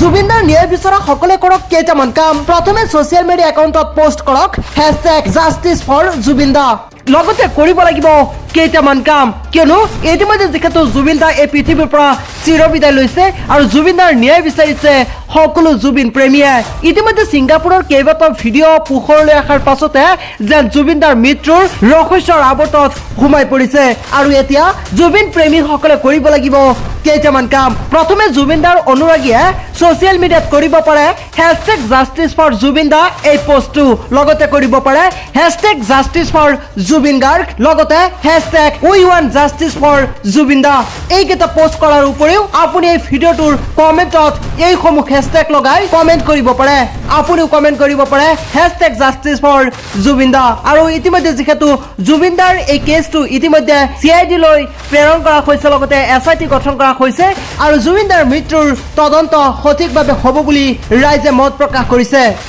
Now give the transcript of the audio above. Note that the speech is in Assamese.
জুবিনদাৰ ন্যায় বিচৰা সকলে কৰক কেইটামান কাম। প্ৰথমে ছ'চিয়েল মিডিয়া একাউণ্টত পোষ্ট কৰক #জাষ্টিছ ফৰ জুবিন দা। লগতে কৰিব লাগিব কেইটামান কাম, কিয়নো ইতিমধ্যে যিহেতু জুবিন দা এই পৃথিৱীৰ পৰা চিৰবিদায় লৈছে আৰু জুবিনদাৰ ন্যায় বিচাৰিছে সকলো জুবিন প্ৰেমীয়ে। ইতিমধ্যে ছিংগাপুৰৰ কেইবাটাও ভিডিঅ' পোহৰলৈ অহাৰ পাছতে যেন জুবিনদাৰ মৃত্যুৰ ৰহস্যৰ আৱৰ্তত সোমাই পৰিছে আৰু এতিয়া জুবিন প্ৰেমীসকলে কৰিব লাগিব কেইটামান কাম। প্ৰথমে জুবিনদাৰ অনুৰাগীয়ে ছ'চিয়েল মিডিয়াত কৰিব পাৰে #জাষ্টিছ ফৰ জুবিন দা এই পোষ্টটো, লগতে কৰিব পাৰে #জাষ্টিছ ফৰ জুবিন গাৰ্গ, লগতে #উই ৱান্ট জাষ্টিছ ফৰ জুবিন দা। এইকেইটা পোষ্ট কৰাৰ উপৰিও আপুনি এই ভিডিঅ'টোৰ কমেণ্টত এইসমূহ হেছটেগ লগাই কমেণ্ট কৰিব পাৰে। আপুনিও কমেণ্ট কৰিব পাৰে #জাষ্টিছ ফৰ জুবিন দা। আৰু ইতিমধ্যে যিহেতু জুবিনদাৰ এই কেছটো ইতিমধ্যে CID লৈ প্ৰেৰণ কৰা হৈছে, লগতে SIT গঠন কৰা হৈছে আৰু জুবিনদাৰ মৃত্যুৰ তদন্ত সঠিকভাৱে হ'ব বুলি ৰাইজে মত প্ৰকাশ কৰিছে।